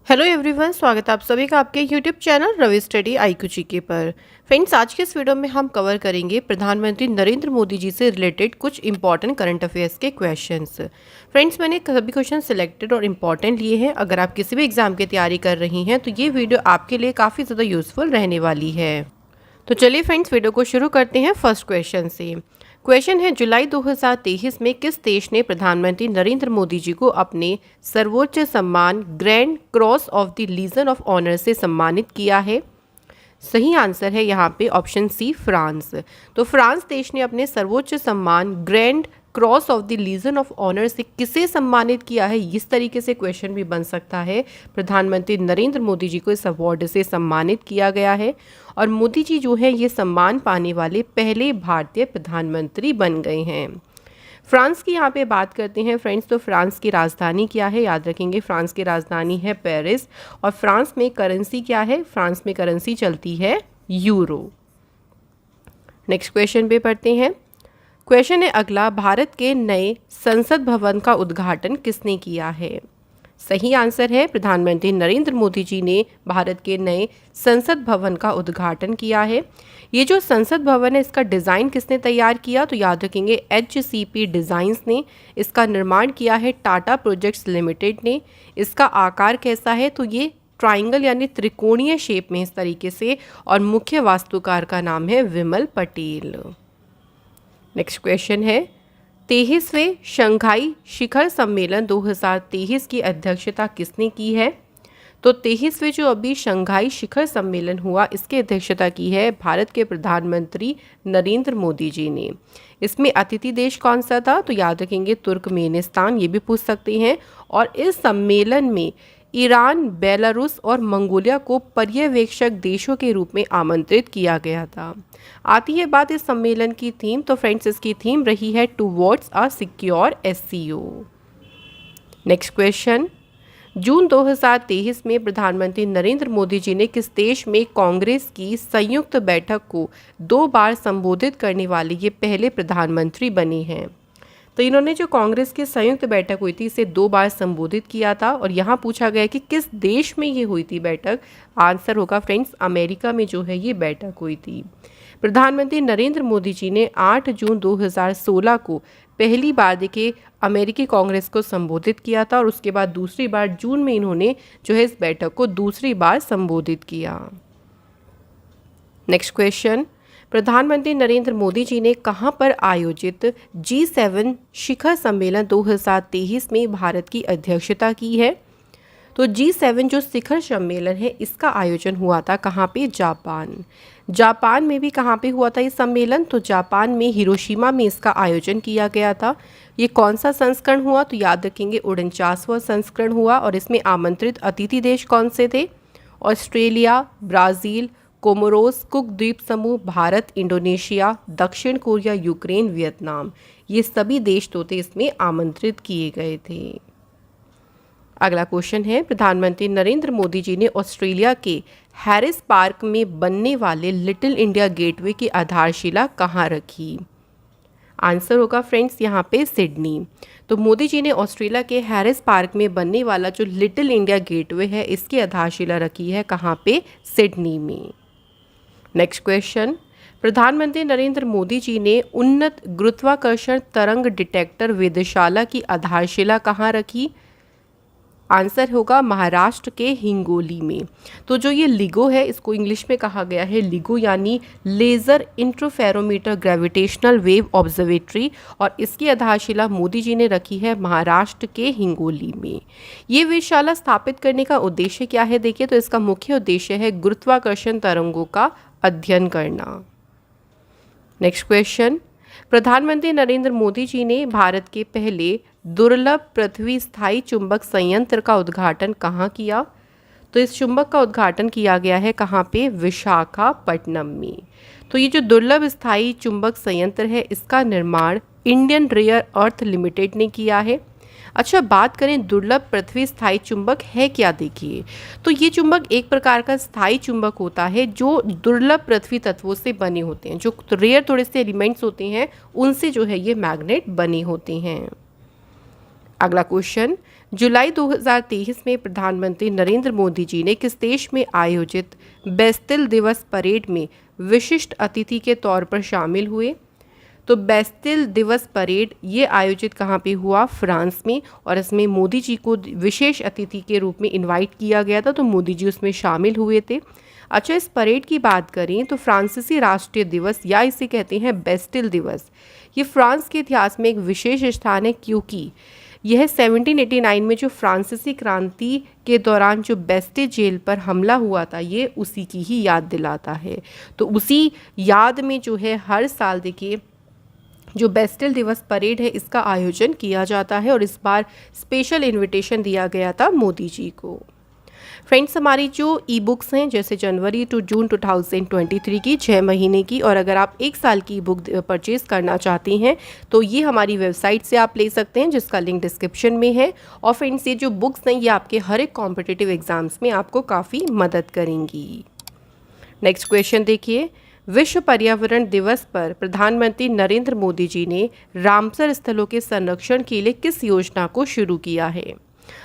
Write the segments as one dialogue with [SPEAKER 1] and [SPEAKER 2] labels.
[SPEAKER 1] Hello everyone, स्वागत है आप सभी का आपके YouTube channel Ravi study IQ GK पर। फ्रेंड्स, आज के इस वीडियो में हम कवर करेंगे प्रधानमंत्री नरेंद्र मोदी जी से रिलेटेड कुछ इंपॉर्टेंट करंट अफेयर्स के क्वेश्चंस। फ्रेंड्स, मैंने सभी क्वेश्चन सिलेक्टेड और इम्पॉर्टेंट लिए हैं। अगर आप किसी भी एग्जाम की तैयारी कर रही हैं तो ये वीडियो आपके लिए काफ़ी ज़्यादा यूजफुल रहने वाली है। तो चलिए फ्रेंड्स, वीडियो को शुरू करते हैं फर्स्ट क्वेश्चन से। क्वेश्चन है, जुलाई 2023 में किस देश ने प्रधानमंत्री नरेंद्र मोदी जी को अपने सर्वोच्च सम्मान Grand Cross of the Legion of Honour से सम्मानित किया है? सही आंसर है यहाँ पे ऑप्शन सी, फ्रांस। तो फ्रांस देश ने अपने सर्वोच्च सम्मान Grand Cross of the Legion of Honour से किसे सम्मानित किया है? इस तरीके से क्वेश्चन भी बन सकता है। प्रधानमंत्री नरेंद्र मोदी जी को इस अवार्ड से सम्मानित किया गया है और मोदी जी जो है ये सम्मान पाने वाले पहले भारतीय प्रधानमंत्री बन गए हैं। फ्रांस की यहाँ पे बात करते हैं फ्रेंड्स, तो फ्रांस की राजधानी क्या है? याद रखेंगे, फ्रांस की राजधानी है पेरिस। और फ्रांस में करेंसी क्या है? फ्रांस में करेंसी चलती है यूरो। नेक्स्ट क्वेश्चन पे पढ़ते हैं। क्वेश्चन है अगला, भारत के नए संसद भवन का उद्घाटन किसने किया है? सही आंसर है प्रधानमंत्री नरेंद्र मोदी जी ने भारत के नए संसद भवन का उद्घाटन किया है। ये जो संसद भवन है इसका डिज़ाइन किसने तैयार किया? तो याद रखेंगे HCP डिज़ाइंस ने। इसका निर्माण किया है टाटा प्रोजेक्ट्स लिमिटेड ने। इसका आकार कैसा है? तो ये ट्राइंगल यानी त्रिकोणीय शेप में इस तरीके से, और मुख्य वास्तुकार का नाम है विमल पटेल। नेक्स्ट क्वेश्चन है, 23वें शंघाई शिखर सम्मेलन 2023 की अध्यक्षता किसने की है? तो 23वें जो अभी शंघाई शिखर सम्मेलन हुआ इसकी अध्यक्षता की है भारत के प्रधानमंत्री नरेंद्र मोदी जी ने। इसमें अतिथि देश कौन सा था? तो याद रखेंगे तुर्कमेनिस्तान, ये भी पूछ सकते हैं। और इस सम्मेलन में ईरान, बेलारूस और मंगोलिया को पर्यवेक्षक देशों के रूप में आमंत्रित किया गया था। आती है बात इस सम्मेलन की थीम, तो फ्रेंड्स इसकी थीम रही है towards a secure SCO। Next question, जून 2023 में प्रधानमंत्री नरेंद्र मोदी जी ने किस देश में कांग्रेस की संयुक्त बैठक को 2 बार संबोधित करने वाले ये पहले प्रधानमंत्री बने हैं? तो इन्होंने जो कांग्रेस की संयुक्त बैठक हुई थी इसे 2 बार संबोधित किया था। और यहाँ पूछा गया कि किस देश में ये हुई थी बैठक? आंसर होगा फ्रेंड्स अमेरिका में जो है ये बैठक हुई थी। प्रधानमंत्री नरेंद्र मोदी जी ने 8 जून 2016 को पहली बार देखिए अमेरिकी कांग्रेस को संबोधित किया था और उसके बाद दूसरी बार जून में इन्होंने जो है इस बैठक को दूसरी बार संबोधित किया। नेक्स्ट क्वेश्चन, प्रधानमंत्री नरेंद्र मोदी जी ने कहां पर आयोजित G7 शिखर सम्मेलन 2023 में भारत की अध्यक्षता की है? तो G7 जो शिखर सम्मेलन है इसका आयोजन हुआ था कहाँ पे? जापान। जापान में भी कहाँ पे हुआ था ये सम्मेलन? तो जापान में हिरोशिमा में इसका आयोजन किया गया था। ये कौन सा संस्करण हुआ? तो याद रखेंगे 49वां संस्करण हुआ। और इसमें आमंत्रित अतिथि देश कौन से थे? ऑस्ट्रेलिया, ब्राज़ील, कोमोरोस, कुक द्वीप समूह, भारत, इंडोनेशिया, दक्षिण कोरिया, यूक्रेन, वियतनाम, ये सभी देश तो थे इसमें आमंत्रित किए गए थे। अगला क्वेश्चन है, प्रधानमंत्री नरेंद्र मोदी जी ने ऑस्ट्रेलिया के हैरिस पार्क में बनने वाले लिटिल इंडिया गेटवे की आधारशिला कहाँ रखी? आंसर होगा फ्रेंड्स यहाँ पे सिडनी। तो मोदी जी ने ऑस्ट्रेलिया के हैरिस पार्क में बनने वाला जो लिटिल इंडिया गेटवे है इसकी आधारशिला रखी है कहाँ पे? सिडनी में। नेक्स्ट क्वेश्चन, प्रधानमंत्री नरेंद्र मोदी जी ने उन्नत गुरुत्वाकर्षण तरंग डिटेक्टर वेधशाला की आधारशिला कहाँ रखी? आंसर होगा महाराष्ट्र के हिंगोली में। तो जो ये लिगो है इसको इंग्लिश में कहा गया है लिगो यानी laser interferometer gravitational wave observatory, और इसकी आधारशिला मोदी जी ने रखी है महाराष्ट्र के हिंगोली में। ये वेधशाला स्थापित करने का उद्देश्य क्या है? देखिए, तो इसका मुख्य उद्देश्य है गुरुत्वाकर्षण तरंगों का अध्ययन करना। नेक्स्ट क्वेश्चन, प्रधानमंत्री नरेंद्र मोदी जी ने भारत के पहले दुर्लभ पृथ्वी स्थायी चुंबक संयंत्र का उद्घाटन कहाँ किया? तो इस चुंबक का उद्घाटन किया गया है कहाँ पे? विशाखापट्टनम में। तो ये जो दुर्लभ स्थायी चुंबक संयंत्र है इसका निर्माण इंडियन रेयर अर्थ लिमिटेड ने किया है। अच्छा, बात करें दुर्लभ पृथ्वी स्थायी चुंबक है क्या? देखिए, तो ये चुंबक एक प्रकार का स्थायी चुंबक होता है जो दुर्लभ पृथ्वी तत्वों से बने होते हैं, जो रेयर थोड़े से एलिमेंट्स होते हैं उनसे जो है ये मैग्नेट बने होते हैं। अगला क्वेश्चन, जुलाई 2023 में प्रधानमंत्री नरेंद्र मोदी जी ने किस देश में आयोजित बेस्टिल दिवस परेड में विशिष्ट अतिथि के तौर पर शामिल हुए? तो बेस्टिल दिवस परेड ये आयोजित कहाँ पे हुआ? फ्रांस में। और इसमें मोदी जी को विशेष अतिथि के रूप में इनवाइट किया गया था, तो मोदी जी उसमें शामिल हुए थे। अच्छा, इस परेड की बात करें तो फ्रांसीसी राष्ट्रीय दिवस या इसे कहते हैं बेस्टिल दिवस, ये फ्रांस के इतिहास में एक विशेष स्थान है, क्योंकि यह 1789 में जो फ्रांसीसी क्रांति के दौरान जो बेस्टे जेल पर हमला हुआ था, ये उसी की ही याद दिलाता है। तो उसी याद में जो है हर साल देखिए जो बेस्टिल दिवस परेड है इसका आयोजन किया जाता है, और इस बार स्पेशल इनविटेशन दिया गया था मोदी जी को। फ्रेंड्स, हमारी जो ई बुक्स हैं जैसे जनवरी टू जून 2023 की 6 महीने की, और अगर आप 1 साल की ई बुक परचेज़ करना चाहती हैं तो ये हमारी वेबसाइट से आप ले सकते हैं, जिसका लिंक डिस्क्रिप्शन में है। और फ्रेंड्स, ये जो बुक्स हैं ये आपके हर एक कॉम्पिटिटिव एग्जाम्स में आपको काफ़ी मदद करेंगी। नेक्स्ट क्वेश्चन देखिए, विश्व पर्यावरण दिवस पर प्रधानमंत्री नरेंद्र मोदी जी ने रामसर स्थलों के संरक्षण के लिए किस योजना को शुरू किया है?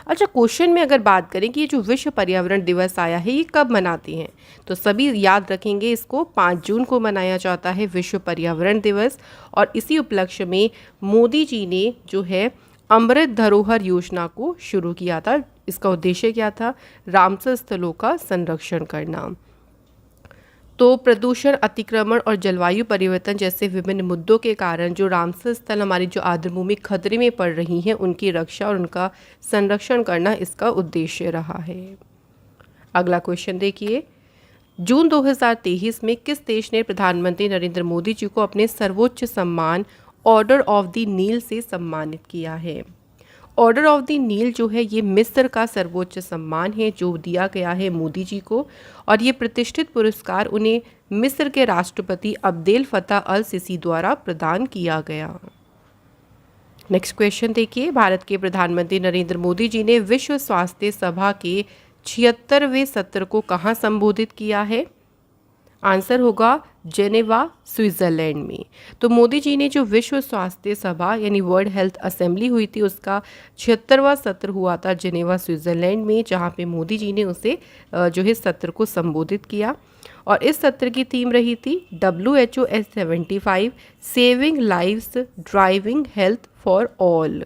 [SPEAKER 1] अच्छा, क्वेश्चन में अगर बात करें कि ये जो विश्व पर्यावरण दिवस आया है ये कब मनाते हैं, तो सभी याद रखेंगे इसको 5 जून को मनाया जाता है विश्व पर्यावरण दिवस। और इसी उपलक्ष्य में मोदी जी ने जो है अमृत धरोहर योजना को शुरू किया था। इसका उद्देश्य क्या था? रामसर स्थलों का संरक्षण करना। तो प्रदूषण, अतिक्रमण और जलवायु परिवर्तन जैसे विभिन्न मुद्दों के कारण जो रामसर स्थल हमारी जो आर्द्रभूमि खतरे में पड़ रही हैं उनकी रक्षा और उनका संरक्षण करना इसका उद्देश्य रहा है। अगला क्वेश्चन देखिए, जून 2023 में किस देश ने प्रधानमंत्री नरेंद्र मोदी जी को अपने सर्वोच्च सम्मान ऑर्डर ऑफ द नील से सम्मानित किया है? ऑर्डर ऑफ द नील जो है ये मिस्र का सर्वोच्च सम्मान है जो दिया गया है मोदी जी को, और ये प्रतिष्ठित पुरस्कार उन्हें मिस्र के राष्ट्रपति अब्देल फतह अल सीसी द्वारा प्रदान किया गया। नेक्स्ट क्वेश्चन देखिए, भारत के प्रधानमंत्री नरेंद्र मोदी जी ने विश्व स्वास्थ्य सभा के 76वें सत्र को कहाँ संबोधित किया है? आंसर होगा जेनेवा, स्विट्ज़रलैंड में। तो मोदी जी ने जो विश्व स्वास्थ्य सभा यानी वर्ल्ड हेल्थ असेंबली हुई थी उसका 76वां सत्र हुआ था जेनेवा, स्विट्ज़रलैंड में, जहाँ पे मोदी जी ने उसे जो है सत्र को संबोधित किया। और इस सत्र की थीम रही थी WHO S75 saving lives driving health for all.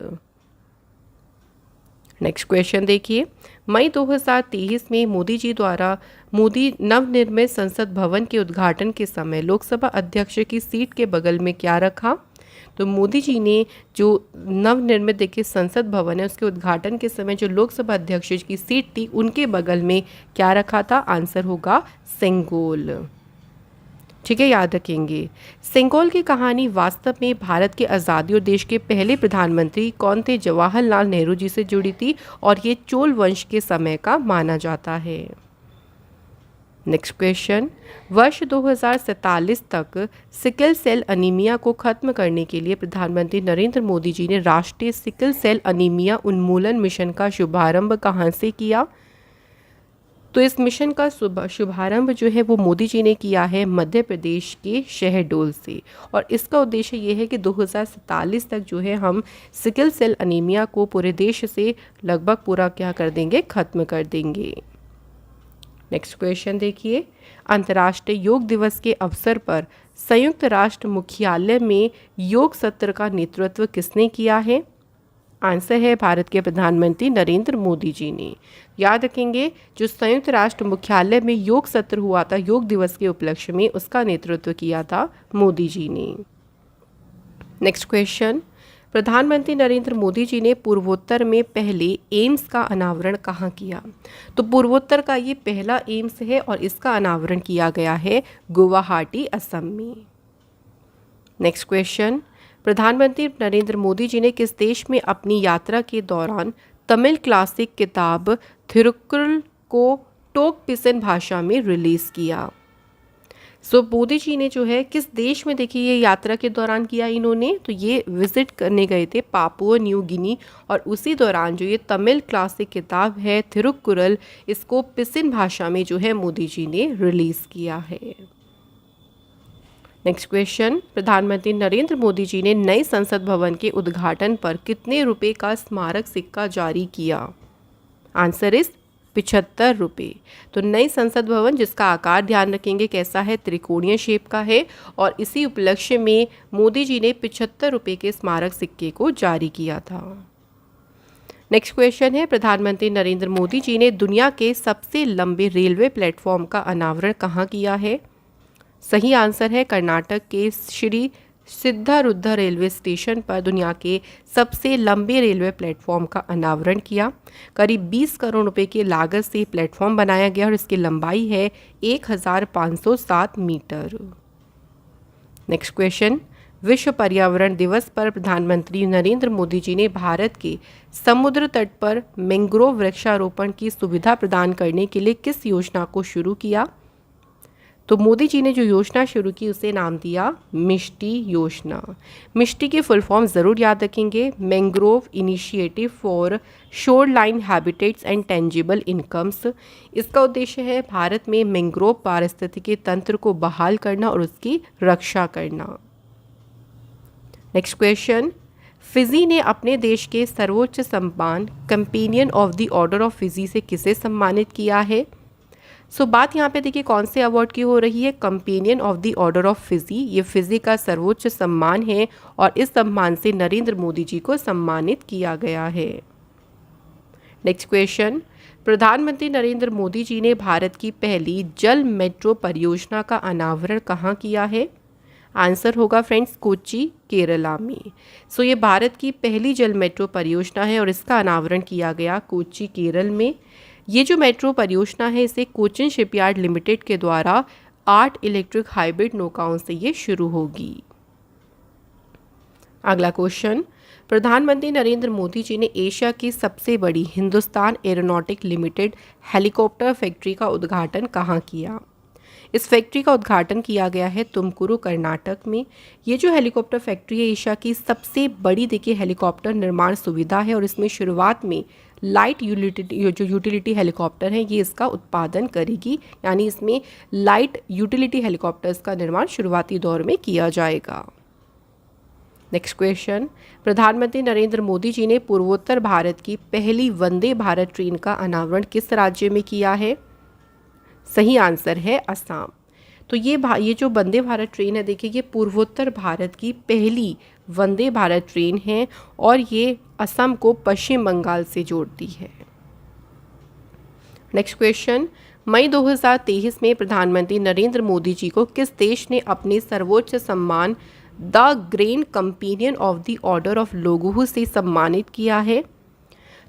[SPEAKER 1] Next question देखिए, मई 2023 में मोदी जी द्वारा मोदी नवनिर्मित संसद भवन के उद्घाटन के समय लोकसभा अध्यक्ष की सीट के बगल में क्या रखा? तो मोदी जी ने जो नवनिर्मित देखिए संसद भवन है उसके उद्घाटन के समय जो लोकसभा अध्यक्ष की सीट थी उनके बगल में क्या रखा था? आंसर होगा सेंगोल। ठीक है, याद रखेंगे। सेंगोल की कहानी वास्तव में भारत की आज़ादी और देश के पहले प्रधानमंत्री कौन थे? जवाहरलाल नेहरू जी से जुड़ी थी, और ये चोल वंश के समय का माना जाता है। नेक्स्ट क्वेश्चन, वर्ष 2047 तक सिकल सेल अनीमिया को खत्म करने के लिए प्रधानमंत्री नरेंद्र मोदी जी ने राष्ट्रीय सिकल सेल अनीमिया उन्मूलन मिशन का शुभारंभ कहाँ से किया? तो इस मिशन का शुभारंभ जो है वो मोदी जी ने किया है मध्य प्रदेश के शहडोल से, और इसका उद्देश्य ये है कि 2047 तक जो है हम सिकल सेल अनीमिया को पूरे देश से लगभग पूरा क्या कर देंगे? खत्म कर देंगे। नेक्स्ट क्वेश्चन देखिए, अंतर्राष्ट्रीय योग दिवस के अवसर पर संयुक्त राष्ट्र मुख्यालय में योग सत्र का नेतृत्व किसने किया है? आंसर है भारत के प्रधानमंत्री नरेंद्र मोदी जी ने। याद रखेंगे, जो संयुक्त राष्ट्र मुख्यालय में योग सत्र हुआ था योग दिवस के उपलक्ष्य में, उसका नेतृत्व किया था मोदी जी ने। नेक्स्ट क्वेश्चन, प्रधानमंत्री नरेंद्र मोदी जी ने पूर्वोत्तर में पहले एम्स का अनावरण कहाँ किया? तो पूर्वोत्तर का ये पहला एम्स है और इसका अनावरण किया गया है गुवाहाटी, असम में। नेक्स्ट क्वेश्चन, प्रधानमंत्री नरेंद्र मोदी जी ने किस देश में अपनी यात्रा के दौरान तमिल क्लासिक किताब थिरुकुरल को टोक पिसन भाषा में रिलीज़ किया? सो मोदी जी ने जो है किस देश में देखिए ये यात्रा के दौरान किया इन्होंने? तो ये विजिट करने गए थे पापुआ न्यू गिनी, और उसी दौरान जो ये तमिल क्लासिक किताब है थिरुकुरल, इसको पिसिन भाषा में जो है मोदी जी ने रिलीज़ किया है। नेक्स्ट क्वेश्चन, प्रधानमंत्री नरेंद्र मोदी जी ने नए संसद भवन के उद्घाटन पर कितने रुपए का स्मारक सिक्का जारी किया? आंसर इज 75 रुपये। तो नई संसद भवन, जिसका आकार ध्यान रखेंगे कैसा है, त्रिकोणीय शेप का है, और इसी उपलक्ष्य में मोदी जी ने 75 रुपये के स्मारक सिक्के को जारी किया था। नेक्स्ट क्वेश्चन है, प्रधानमंत्री नरेंद्र मोदी जी ने दुनिया के सबसे लंबे रेलवे प्लेटफॉर्म का अनावरण कहाँ किया है? सही आंसर है कर्नाटक के श्री सिद्धारुद्ध रेलवे स्टेशन पर दुनिया के सबसे लंबे रेलवे प्लेटफॉर्म का अनावरण किया। करीब 20 करोड़ रुपए की लागत से प्लेटफॉर्म बनाया गया और इसकी लंबाई है 1507 मीटर। नेक्स्ट क्वेश्चन, विश्व पर्यावरण दिवस पर प्रधानमंत्री नरेंद्र मोदी जी ने भारत के समुद्र तट पर मैंग्रोव वृक्षारोपण की सुविधा प्रदान करने के लिए किस योजना को शुरू किया? तो मोदी जी ने जो योजना शुरू की उसे नाम दिया मिष्टी योजना। मिष्टी की फुल फॉर्म ज़रूर याद रखेंगे, mangrove initiative for shore line habitats and tangible incomes. इसका उद्देश्य है भारत में मैंग्रोव पारिस्थितिकी तंत्र को बहाल करना और उसकी रक्षा करना। नेक्स्ट क्वेश्चन, फिजी ने अपने देश के सर्वोच्च सम्मान companion of the order of Fiji से किसे सम्मानित किया है? बात यहाँ पे देखिए कौन से अवार्ड की हो रही है, companion of the order of Fiji. ये फिजी का सर्वोच्च सम्मान है और इस सम्मान से नरेंद्र मोदी जी को सम्मानित किया गया है। नेक्स्ट क्वेश्चन, प्रधानमंत्री नरेंद्र मोदी जी ने भारत की पहली जल मेट्रो परियोजना का अनावरण कहाँ किया है? आंसर होगा फ्रेंड्स कोच्चि केरला में। ये भारत की पहली जल मेट्रो परियोजना है और इसका अनावरण किया गया कोच्चि केरल में। ये जो मेट्रो परियोजना है इसे कोचिन शिपयार्ड लिमिटेड के द्वारा 8 इलेक्ट्रिक हाइब्रिड नौकाओं से ये शुरू होगी। अगला क्वेश्चन, प्रधानमंत्री नरेंद्र मोदी जी ने एशिया की सबसे बड़ी Hindustan aeronautic limited helicopter factory का उद्घाटन कहाँ किया? इस फैक्ट्री का उद्घाटन किया गया है तुमकुरू कर्नाटक में। ये जो हेलीकॉप्टर फैक्ट्री है एशिया की सबसे बड़ी देखिए हेलीकॉप्टर निर्माण सुविधा है और इसमें शुरुआत में लाइट यूटिलिटी हेलीकॉप्टर है ये इसका उत्पादन करेगी, यानी इसमें लाइट यूटिलिटी हेलीकॉप्टर्स का निर्माण शुरुआती दौर में किया जाएगा। नेक्स्ट क्वेश्चन, प्रधानमंत्री नरेंद्र मोदी जी ने पूर्वोत्तर भारत की पहली वंदे भारत ट्रेन का अनावरण किस राज्य में किया है? सही आंसर है असम। तो ये जो वंदे भारत ट्रेन है देखिए ये पूर्वोत्तर भारत की पहली वंदे भारत ट्रेन है और ये असम को पश्चिम बंगाल से जोड़ती है। नेक्स्ट क्वेश्चन, मई 2023 में प्रधानमंत्री नरेंद्र मोदी जी को किस देश ने अपने सर्वोच्च सम्मान the grain companion of the order of लोगोहू से सम्मानित किया है?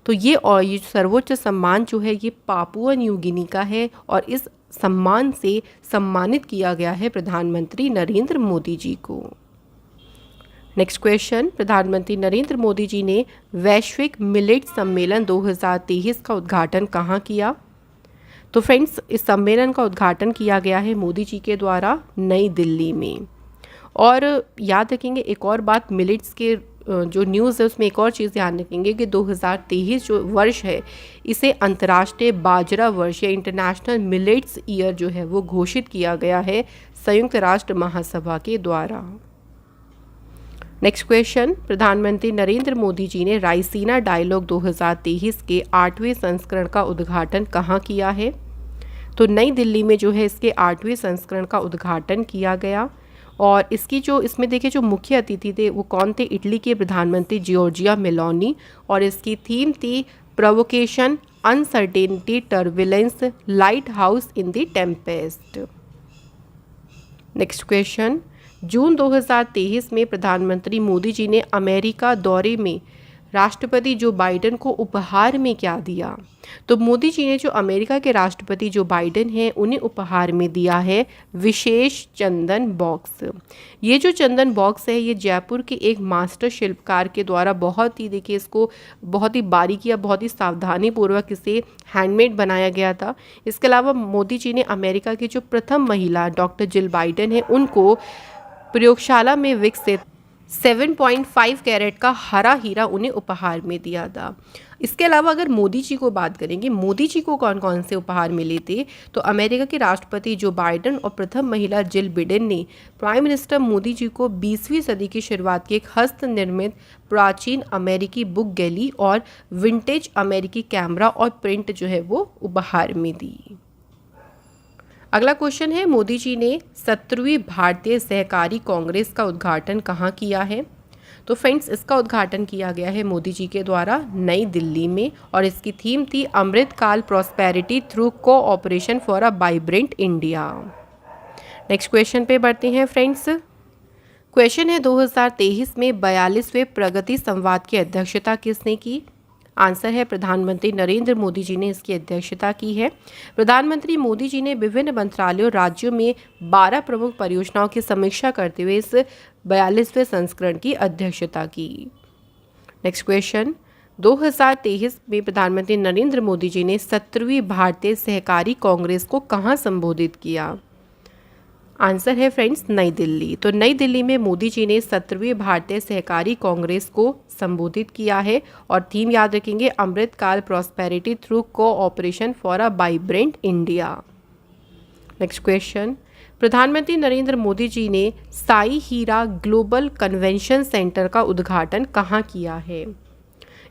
[SPEAKER 1] तो ये सर्वोच्च सम्मान जो है ये पापुआ न्यू गिनी का है और इस सम्मान से सम्मानित किया गया है प्रधानमंत्री नरेंद्र मोदी जी को। नेक्स्ट क्वेश्चन, प्रधानमंत्री नरेंद्र मोदी जी ने वैश्विक मिलेट सम्मेलन 2023 का उद्घाटन कहाँ किया? तो फ्रेंड्स इस सम्मेलन का उद्घाटन किया गया है मोदी जी के द्वारा नई दिल्ली में। और याद रखेंगे एक और बात, मिलेट्स के जो न्यूज़ है उसमें एक और चीज़ ध्यान रखेंगे कि 2023 जो वर्ष है इसे अंतर्राष्ट्रीय बाजरा वर्ष या इंटरनेशनल मिलेट्स ईयर जो है वो घोषित किया गया है संयुक्त राष्ट्र महासभा के द्वारा। नेक्स्ट क्वेश्चन, प्रधानमंत्री नरेंद्र मोदी जी ने रायसीना डायलॉग 2023 के 8वें संस्करण का उद्घाटन कहाँ किया है? तो नई दिल्ली में जो है इसके 8वें संस्करण का उद्घाटन किया गया और इसमें देखिए जो मुख्य अतिथि थे वो कौन थे? इटली के प्रधानमंत्री जॉर्जिया मेलोनी और इसकी थीम थी provocation uncertainty turbulence lighthouse in the tempest. Next question, जून 2023 में प्रधानमंत्री मोदी जी ने अमेरिका दौरे में राष्ट्रपति जो बाइडेन को उपहार में क्या दिया? तो मोदी जी ने जो अमेरिका के राष्ट्रपति जो बाइडेन हैं उन्हें उपहार में दिया है विशेष चंदन बॉक्स। ये जो चंदन बॉक्स है ये जयपुर के एक मास्टर शिल्पकार के द्वारा बहुत ही देखिए इसको बहुत ही बारीकी या बहुत ही सावधानी पूर्वक इसे हैंडमेड बनाया गया था। इसके अलावा मोदी जी ने अमेरिका की जो प्रथम महिला डॉक्टर जिल बाइडेन है उनको प्रयोगशाला में विकसित 7.5 कैरेट का हरा हीरा उन्हें उपहार में दिया था। इसके अलावा अगर मोदी जी को बात करेंगे, मोदी जी को कौन कौन से उपहार मिले थे, तो अमेरिका के राष्ट्रपति जो बाइडेन और प्रथम महिला जिल बिडेन ने प्राइम मिनिस्टर मोदी जी को 20वीं सदी की शुरुआत की एक हस्त निर्मित प्राचीन अमेरिकी बुक गैली और विंटेज अमेरिकी कैमरा और प्रिंट जो है वो उपहार में दी। अगला क्वेश्चन है, मोदी जी ने 17वीं भारतीय सहकारी कांग्रेस का उद्घाटन कहाँ किया है? तो फ्रेंड्स, इसका उद्घाटन किया गया है मोदी जी के द्वारा नई दिल्ली में और इसकी थीम थी Amritkaal prosperity through cooperation for a vibrant India. Next question पे बढ़ते हैं फ्रेंड्स। क्वेश्चन है 2023 में 42वें प्रगति संवाद की अध्यक्षता किसने की? आंसर है प्रधानमंत्री नरेंद्र मोदी जी ने इसकी अध्यक्षता की है। प्रधानमंत्री मोदी जी ने विभिन्न मंत्रालयों और राज्यों में 12 प्रमुख परियोजनाओं की समीक्षा करते हुए इस 42वें संस्करण की अध्यक्षता की। नेक्स्ट क्वेश्चन, 2023 में प्रधानमंत्री नरेंद्र मोदी जी ने 17वीं भारतीय सहकारी कांग्रेस को कहाँ संबोधित किया? आंसर है फ्रेंड्स नई दिल्ली। तो नई दिल्ली में मोदी जी ने 17वीं भारतीय सहकारी कांग्रेस को संबोधित किया है और थीम याद रखेंगे Amrit Kaal prosperity through cooperation for a vibrant India. Next question, प्रधानमंत्री नरेंद्र मोदी जी ने Sai Heera global convention centre का उद्घाटन कहाँ किया है?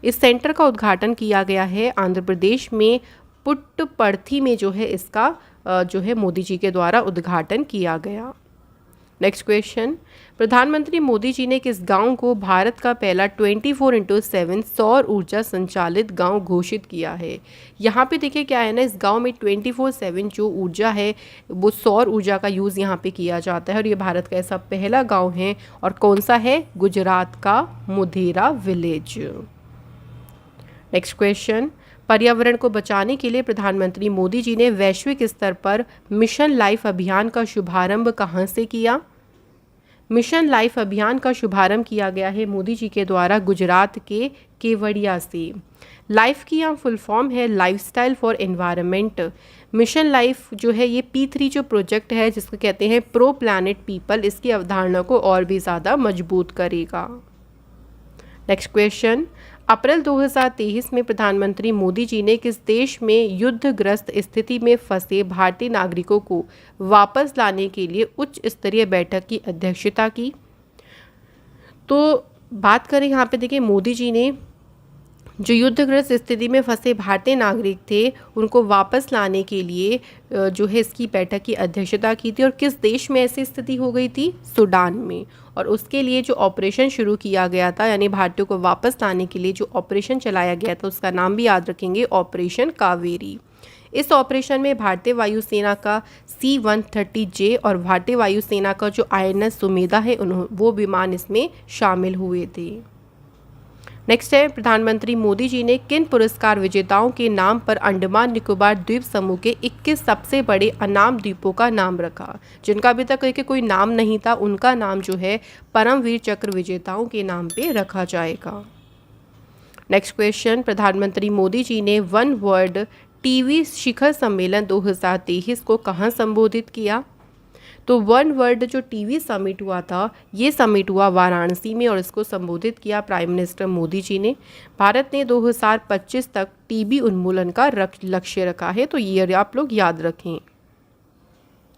[SPEAKER 1] इस सेंटर का उद्घाटन किया गया है आंध्र प्रदेश में पुट्टपर्थी में जो है इसका जो है मोदी जी के द्वारा उद्घाटन किया गया। नेक्स्ट क्वेश्चन, प्रधानमंत्री मोदी जी ने किस गांव को भारत का पहला 24/7 सौर ऊर्जा संचालित गांव घोषित किया है? यहाँ पे देखिए क्या है ना, इस गांव में 24/7 जो ऊर्जा है वो सौर ऊर्जा का यूज़ यहाँ पे किया जाता है और ये भारत का ऐसा पहला गांव है। और कौन सा है? गुजरात का मोढेरा विलेज। नेक्स्ट क्वेश्चन, पर्यावरण को बचाने के लिए प्रधानमंत्री मोदी जी ने वैश्विक स्तर पर मिशन लाइफ अभियान का शुभारंभ कहाँ से किया? मिशन लाइफ अभियान का शुभारंभ किया गया है मोदी जी के द्वारा गुजरात के केवड़िया से। लाइफ की यहाँ फुल फॉर्म है lifestyle for environment. Mission life जो है ये P3 जो प्रोजेक्ट है जिसको कहते हैं प्रो प्लैनेट पीपल, इसकी अवधारणा को और भी ज़्यादा मजबूत करेगा। नेक्स्ट क्वेश्चन, अप्रैल 2023 में प्रधानमंत्री मोदी जी ने किस देश में युद्धग्रस्त स्थिति में फंसे भारतीय नागरिकों को वापस लाने के लिए उच्च स्तरीय बैठक की अध्यक्षता की? तो बात करें यहाँ पे देखिए, मोदी जी ने जो युद्धग्रस्त स्थिति में फंसे भारतीय नागरिक थे उनको वापस लाने के लिए जो है इसकी बैठक की अध्यक्षता की थी। और किस देश में ऐसी स्थिति हो गई थी? सूडान में। और उसके लिए जो ऑपरेशन शुरू किया गया था, यानी भारतीयों को वापस लाने के लिए जो ऑपरेशन चलाया गया था उसका नाम भी याद रखेंगे, ऑपरेशन कावेरी। इस ऑपरेशन में भारतीय वायुसेना का C-130J और भारतीय वायुसेना का जो INS सुमेधा है वो विमान इसमें शामिल हुए थे। नेक्स्ट है, प्रधानमंत्री मोदी जी ने किन पुरस्कार विजेताओं के नाम पर अंडमान निकोबार द्वीप समूह के 21 सबसे बड़े अनाम द्वीपों का नाम रखा? जिनका अभी तक कोई नाम नहीं था उनका नाम जो है परमवीर चक्र विजेताओं के नाम पे रखा जाएगा। नेक्स्ट क्वेश्चन, प्रधानमंत्री मोदी जी ने वन वर्ल्ड टीवी शिखर सम्मेलन 2023 को कहाँ संबोधित किया? तो वन वर्ल्ड जो टीवी समिट हुआ था ये समिट हुआ वाराणसी में और इसको संबोधित किया प्राइम मिनिस्टर मोदी जी ने। भारत ने 2025 तक टीबी उन्मूलन का लक्ष्य रखा है, तो ये आप लोग याद रखें।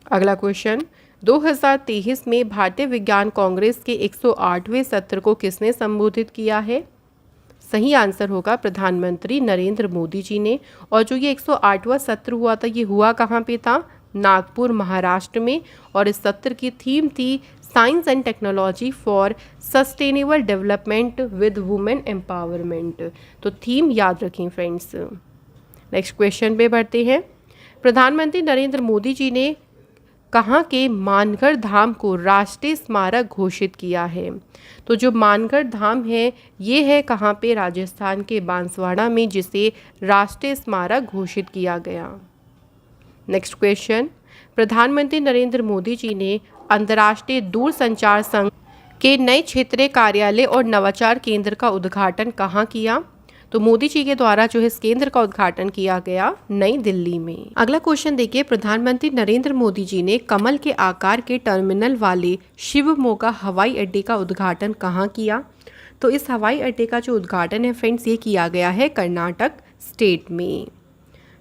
[SPEAKER 1] अगला क्वेश्चन, 2023 में भारतीय विज्ञान कांग्रेस के 108वें सत्र को किसने संबोधित किया है? सही आंसर होगा प्रधानमंत्री नरेंद्र मोदी जी ने। और जो ये 108वां सत्र हुआ था ये हुआ कहाँ पे था? नागपुर महाराष्ट्र में। और इस सत्र की थीम थी science and technology for sustainable development with women empowerment. तो थीम याद रखें फ्रेंड्स। नेक्स्ट क्वेश्चन पे बढ़ते हैं। प्रधानमंत्री नरेंद्र मोदी जी ने कहाँ के मानगढ़ धाम को राष्ट्रीय स्मारक घोषित किया है? तो जो मानगढ़ धाम है ये है कहाँ पे? राजस्थान के बांसवाड़ा में, जिसे राष्ट्रीय स्मारक घोषित किया गया। नेक्स्ट क्वेश्चन, प्रधानमंत्री नरेंद्र मोदी जी ने अंतर्राष्ट्रीय दूरसंचार संघ के नए क्षेत्रीय कार्यालय और नवाचार केंद्र का उद्घाटन कहाँ किया? तो मोदी जी के द्वारा जो है इस केंद्र का उद्घाटन किया गया नई दिल्ली में। अगला क्वेश्चन देखिए, प्रधानमंत्री नरेंद्र मोदी जी ने कमल के आकार के टर्मिनल वाले शिवमोगा हवाई अड्डे का उद्घाटन कहाँ किया? तो इस हवाई अड्डे का जो उद्घाटन है फ्रेंड्स ये किया गया है कर्नाटक स्टेट में।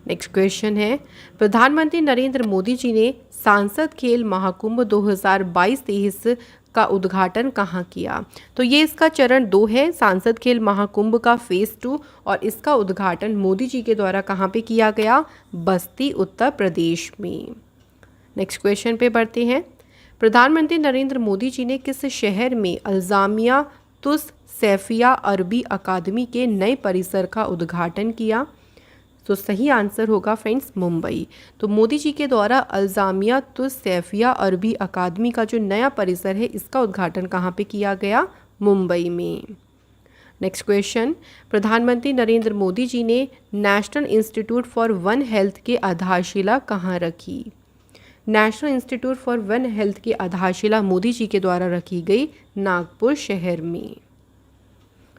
[SPEAKER 1] नेक्स्ट क्वेश्चन है, प्रधानमंत्री नरेंद्र मोदी जी ने सांसद खेल महाकुंभ 2022-23 का उद्घाटन कहाँ किया? तो ये इसका चरण 2 है, सांसद खेल महाकुंभ का फेज 2, और इसका उद्घाटन मोदी जी के द्वारा कहाँ पे किया गया? बस्ती, उत्तर प्रदेश में। नेक्स्ट क्वेश्चन पे बढ़ते हैं, प्रधानमंत्री नरेंद्र मोदी जी ने किस शहर में अल्जामिया तुस सैफिया अरबी अकादमी के नए परिसर का उद्घाटन किया? तो सही आंसर होगा फ्रेंड्स मुंबई। तो मोदी जी के द्वारा अल्जामिया तुस सैफिया अरबी अकादमी का जो नया परिसर है इसका उद्घाटन कहाँ पे किया गया? मुंबई में। नेक्स्ट क्वेश्चन, प्रधानमंत्री नरेंद्र मोदी जी ने national institute for one health की आधारशिला कहाँ रखी? National institute for one health की आधारशिला मोदी जी के द्वारा रखी गई नागपुर शहर में।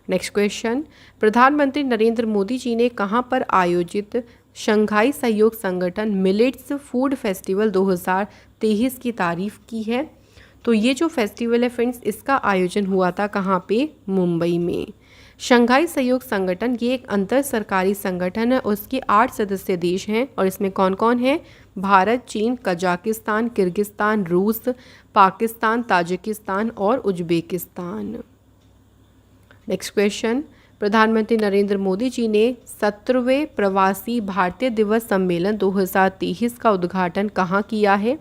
[SPEAKER 1] नेक्स्ट क्वेश्चन, प्रधानमंत्री नरेंद्र मोदी जी ने कहाँ पर आयोजित शंघाई सहयोग संगठन मिलेट्स फूड फेस्टिवल 2023 की तारीफ की है? तो ये जो फेस्टिवल है फ्रेंड्स इसका आयोजन हुआ था कहाँ पे? मुंबई में। शंघाई सहयोग संगठन ये एक अंतर सरकारी संगठन है, उसके 8 सदस्य देश हैं और इसमें कौन कौन है? भारत, चीन, कजाकिस्तान, किर्गिस्तान, रूस, पाकिस्तान, ताजिकिस्तान और उज्बेकिस्तान। नेक्स्ट क्वेश्चन, प्रधानमंत्री नरेंद्र मोदी जी ने 17वें प्रवासी भारतीय दिवस सम्मेलन 2023 का उद्घाटन कहाँ किया है?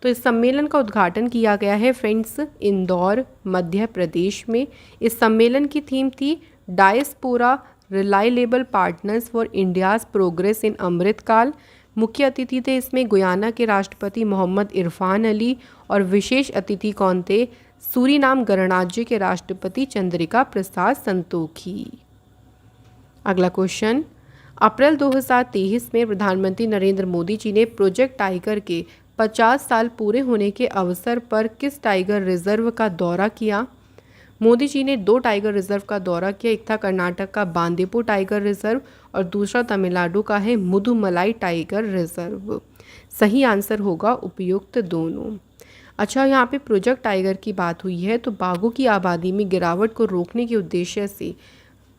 [SPEAKER 1] तो इस सम्मेलन का उद्घाटन किया गया है फ्रेंड्स इंदौर, मध्य प्रदेश में। इस सम्मेलन की थीम थी diaspora reliable partners for India's progress in Amrit Kaal. मुख्य अतिथि थे इसमें गुयाना के राष्ट्रपति मोहम्मद इरफान अली, और विशेष अतिथि कौन थे? सूरीनाम गणराज्य के राष्ट्रपति चंद्रिका प्रसाद संतोखी। अगला क्वेश्चन, अप्रैल 2023 में प्रधानमंत्री नरेंद्र मोदी जी ने प्रोजेक्ट टाइगर के 50 साल पूरे होने के अवसर पर किस टाइगर रिजर्व का दौरा किया? मोदी जी ने 2 टाइगर रिजर्व का दौरा किया, एक था कर्नाटक का बांदीपुर टाइगर रिजर्व और दूसरा तमिलनाडु का है मुदुमलाई टाइगर रिजर्व। सही आंसर होगा उपयुक्त दोनों। अच्छा, यहाँ पे प्रोजेक्ट टाइगर की बात हुई है, तो बाघों की आबादी में गिरावट को रोकने के उद्देश्य से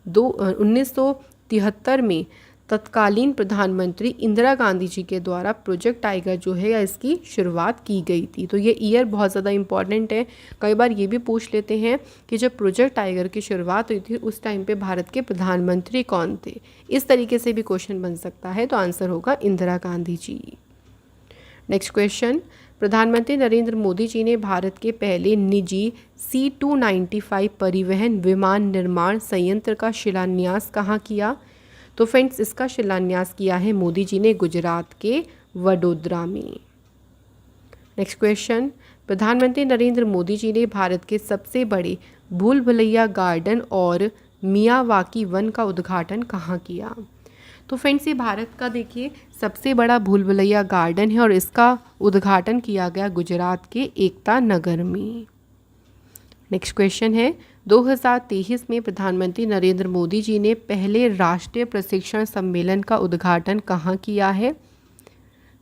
[SPEAKER 1] 1973 में तत्कालीन प्रधानमंत्री इंदिरा गांधी जी के द्वारा प्रोजेक्ट टाइगर जो है इसकी शुरुआत की गई थी। तो ये ईयर बहुत ज़्यादा इंपॉर्टेंट है। कई बार ये भी पूछ लेते हैं कि जब प्रोजेक्ट टाइगर की शुरुआत हुई थी उस टाइम पे भारत के प्रधानमंत्री कौन थे? इस तरीके से भी क्वेश्चन बन सकता है, तो आंसर होगा इंदिरा गांधी जी। नेक्स्ट क्वेश्चन, प्रधानमंत्री नरेंद्र मोदी जी ने भारत के पहले निजी C-295 परिवहन विमान निर्माण संयंत्र का शिलान्यास कहाँ किया? तो फ्रेंड्स इसका शिलान्यास किया है मोदी जी ने गुजरात के वडोदरा में। नेक्स्ट क्वेश्चन, प्रधानमंत्री नरेंद्र मोदी जी ने भारत के सबसे बड़े भूल भुलैया गार्डन और मियावाकी वन का उद्घाटन कहाँ किया? तो फ्रेंड्स ये भारत का देखिए सबसे बड़ा भूल भुलैया गार्डन है और इसका उद्घाटन किया गया गुजरात के एकता नगर में। नेक्स्ट क्वेश्चन है, 2023 में प्रधानमंत्री नरेंद्र मोदी जी ने पहले राष्ट्रीय प्रशिक्षण सम्मेलन का उद्घाटन कहाँ किया है?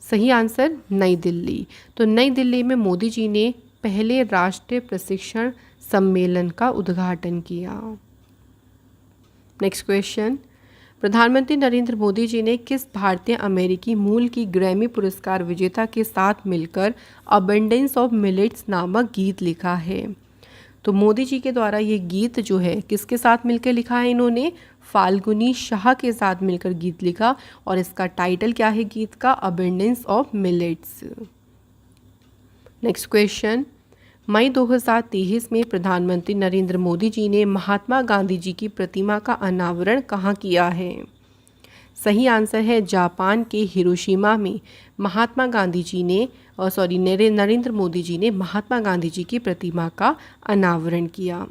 [SPEAKER 1] सही आंसर नई दिल्ली। तो नई दिल्ली में मोदी जी ने पहले राष्ट्रीय प्रशिक्षण सम्मेलन का उद्घाटन किया। नेक्स्ट क्वेश्चन, प्रधानमंत्री नरेंद्र मोदी जी ने किस भारतीय अमेरिकी मूल की ग्रैमी पुरस्कार विजेता के साथ मिलकर अबंडेंस ऑफ मिलेट्स नामक गीत लिखा है? तो मोदी जी के द्वारा ये गीत जो है किसके साथ मिलकर लिखा है? इन्होंने फाल्गुनी शाह के साथ मिलकर गीत लिखा और इसका टाइटल क्या है गीत का? Abundance of millets. Next question, मई 2023 में प्रधानमंत्री नरेंद्र मोदी जी ने महात्मा गांधी जी की प्रतिमा का अनावरण कहाँ किया है? सही आंसर है जापान के हिरोशिमा में महात्मा गांधी जी ने नरेंद्र मोदी जी ने महात्मा गांधी जी की प्रतिमा का अनावरण किया।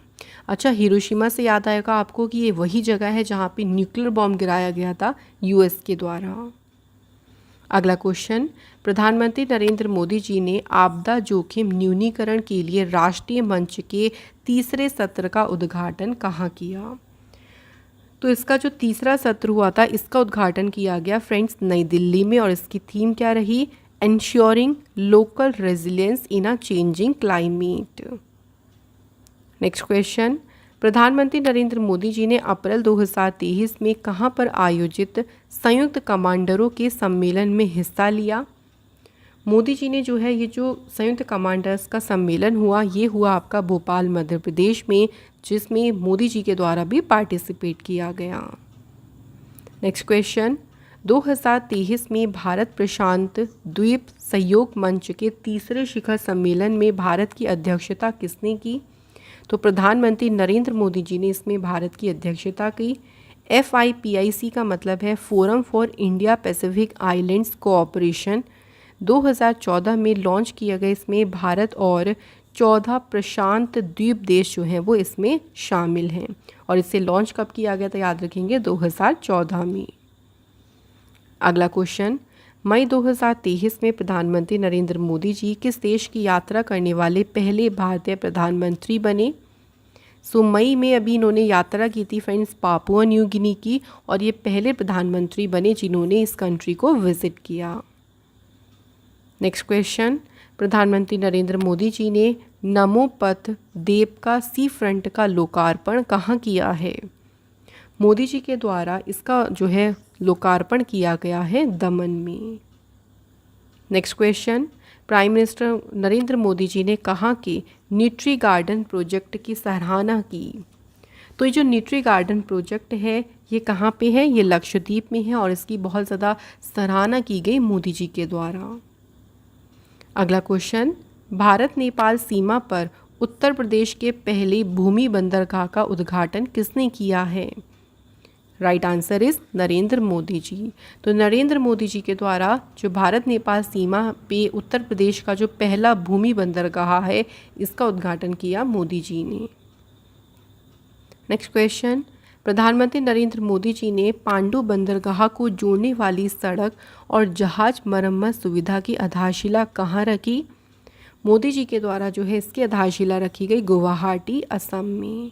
[SPEAKER 1] अच्छा, हिरोशिमा से याद आएगा आपको कि ये वही जगह है जहाँ पे न्यूक्लियर बॉम्ब गिराया गया था यूएस के द्वारा। अगला क्वेश्चन, प्रधानमंत्री नरेंद्र मोदी जी ने आपदा जोखिम न्यूनीकरण के लिए राष्ट्रीय मंच के तीसरे सत्र का उद्घाटन कहाँ किया? तो इसका जो तीसरा सत्र हुआ था इसका उद्घाटन किया गया फ्रेंड्स नई दिल्ली में और इसकी थीम क्या रही? एंश्योरिंग लोकल रेजिलियंस इन अ चेंजिंग क्लाइमेट। नेक्स्ट क्वेश्चन, प्रधानमंत्री नरेंद्र मोदी जी ने अप्रैल 2023 में कहां पर आयोजित संयुक्त कमांडरों के सम्मेलन में हिस्सा लिया? मोदी जी ने जो है ये जो संयुक्त कमांडर्स का सम्मेलन हुआ, ये हुआ आपका भोपाल मध्य प्रदेश में, जिसमें मोदी जी के द्वारा भी पार्टिसिपेट किया गया। नेक्स्ट क्वेश्चन, 2023 में भारत प्रशांत द्वीप सहयोग मंच के तीसरे शिखर सम्मेलन में भारत की अध्यक्षता किसने की? तो प्रधानमंत्री नरेंद्र मोदी जी ने इसमें भारत की अध्यक्षता की। FIPIC का मतलब है forum for India Pacific islands cooperation. 2014 में लॉन्च किया गया। इसमें भारत और 14 प्रशांत द्वीप देश जो हैं वो इसमें शामिल हैं। और इसे लॉन्च कब किया गया था, याद रखेंगे 2014 में। अगला क्वेश्चन, मई 2023 में प्रधानमंत्री नरेंद्र मोदी जी किस देश की यात्रा करने वाले पहले भारतीय प्रधानमंत्री बने? मई में अभी इन्होंने यात्रा की थी फ्रेंड्स पापुआ न्यू गिनी की, और ये पहले प्रधानमंत्री बने जिन्होंने इस कंट्री को विजिट किया। नेक्स्ट क्वेश्चन, प्रधानमंत्री नरेंद्र मोदी जी ने नमो पथ देव का सी फ्रंट का लोकार्पण कहाँ किया है? मोदी जी के द्वारा इसका जो है लोकार्पण किया गया है दमन में। Next question, prime minister Narendra Modi ji ने कहा कि न्यूट्री गार्डन प्रोजेक्ट की सराहना की। तो ये जो न्यूट्री गार्डन प्रोजेक्ट है ये कहाँ पे है? ये लक्षद्वीप में है और इसकी बहुत ज़्यादा सराहना की गई मोदी जी के द्वारा। अगला क्वेश्चन, भारत नेपाल सीमा पर उत्तर प्रदेश के पहले भूमि बंदरगाह का उद्घाटन किसने किया है? Right answer is Narendra Modi ji. तो नरेंद्र मोदी जी के द्वारा जो भारत नेपाल सीमा पे उत्तर प्रदेश का जो पहला भूमि बंदरगाह है इसका उद्घाटन किया मोदी जी ने। नेक्स्ट क्वेश्चन, प्रधानमंत्री नरेंद्र मोदी जी ने पांडु बंदरगाह को जोड़ने वाली सड़क और जहाज मरम्मत सुविधा की आधारशिला कहाँ रखी? मोदी जी के द्वारा जो है इसकी आधारशिला रखी गई गुवाहाटी, असम में।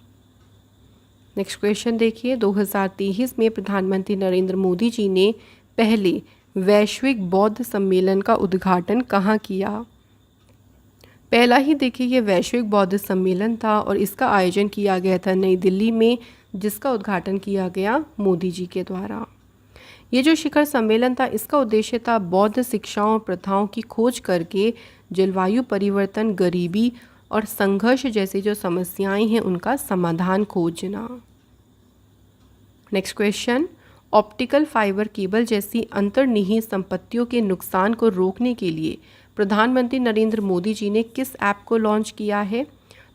[SPEAKER 1] नेक्स्ट क्वेश्चन देखिए, 2023 में प्रधानमंत्री नरेंद्र मोदी जी ने पहले वैश्विक बौद्ध सम्मेलन का उद्घाटन कहाँ किया? पहला ही देखिए ये वैश्विक बौद्ध सम्मेलन था और इसका आयोजन किया गया था नई दिल्ली में, जिसका उद्घाटन किया गया मोदी जी के द्वारा। ये जो शिखर सम्मेलन था इसका उद्देश्य था बौद्ध शिक्षाओं और प्रथाओं की खोज करके जलवायु परिवर्तन, गरीबी और संघर्ष जैसी जो समस्याएं हैं उनका समाधान खोजना। Next question, optical fibre cable जैसी अंतर्निहित संपत्तियों के नुकसान को रोकने के लिए प्रधानमंत्री नरेंद्र मोदी जी ने किस ऐप को लॉन्च किया है?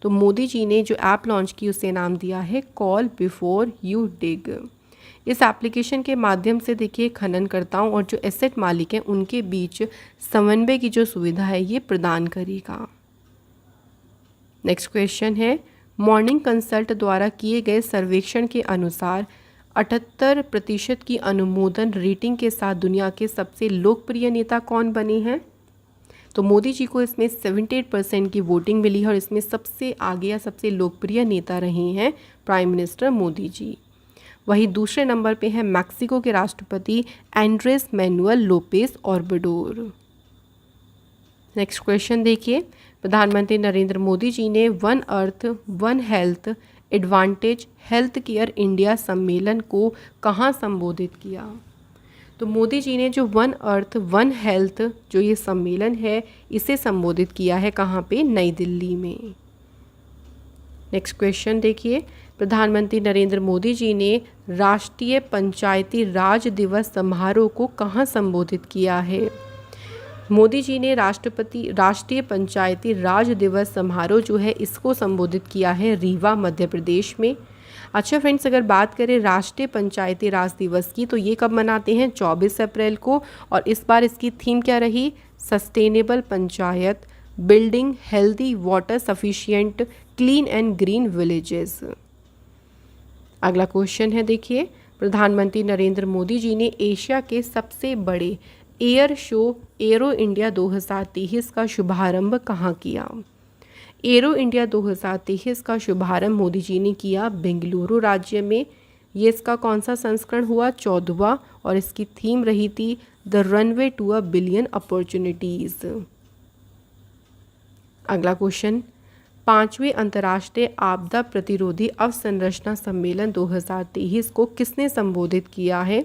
[SPEAKER 1] तो मोदी जी ने जो ऐप लॉन्च की उसे नाम दिया है कॉल बिफोर यू डिग। इस एप्लीकेशन के माध्यम से देखिए खननकर्ताओं और जो एसेट मालिक हैं उनके बीच समन्वय की जो सुविधा है ये प्रदान करेगा। नेक्स्ट क्वेश्चन है, मॉर्निंग कंसल्ट द्वारा किए गए सर्वेक्षण के अनुसार 78% की अनुमोदन रेटिंग के साथ दुनिया के सबसे लोकप्रिय नेता कौन बने हैं? तो मोदी जी को इसमें 78% की वोटिंग मिली है और इसमें सबसे आगे या सबसे लोकप्रिय नेता रहे हैं प्राइम मिनिस्टर मोदी जी। वहीं दूसरे नंबर पे है मैक्सिको के राष्ट्रपति Andres Manuel Lopez Obrador. Next question देखिए, प्रधानमंत्री नरेंद्र मोदी जी ने one earth one health advantage health care India सम्मेलन को कहाँ संबोधित किया? तो मोदी जी ने जो वन अर्थ वन हेल्थ जो ये सम्मेलन है इसे संबोधित किया है कहाँ पे? नई दिल्ली में। नेक्स्ट क्वेश्चन देखिए, प्रधानमंत्री नरेंद्र मोदी जी ने राष्ट्रीय पंचायती राज दिवस समारोह को कहाँ संबोधित किया है? मोदी जी ने राष्ट्रीय पंचायती राज दिवस समारोह जो है इसको संबोधित किया है रीवा, मध्य प्रदेश में। अच्छा फ्रेंड्स, अगर बात करें राष्ट्रीय पंचायती राज दिवस की तो ये कब मनाते हैं? 24 अप्रैल को। और इस बार इसकी थीम क्या रही? Sustainable panchayat, building healthy water sufficient clean and green villages. अगला क्वेश्चन है देखिए, प्रधानमंत्री नरेंद्र मोदी जी ने एशिया के सबसे बड़े एयर शो एरो इंडिया 2023 का शुभारंभ कहाँ किया? एरो इंडिया 2023 का शुभारंभ मोदी जी ने किया बेंगलुरु राज्य में। ये इसका कौन सा संस्करण हुआ? 14वां, और इसकी थीम रही थी the runway to a billion opportunities. अगला क्वेश्चन, 5वें अंतर्राष्ट्रीय आपदा प्रतिरोधी अवसंरचना सम्मेलन 2023 को किसने संबोधित किया है?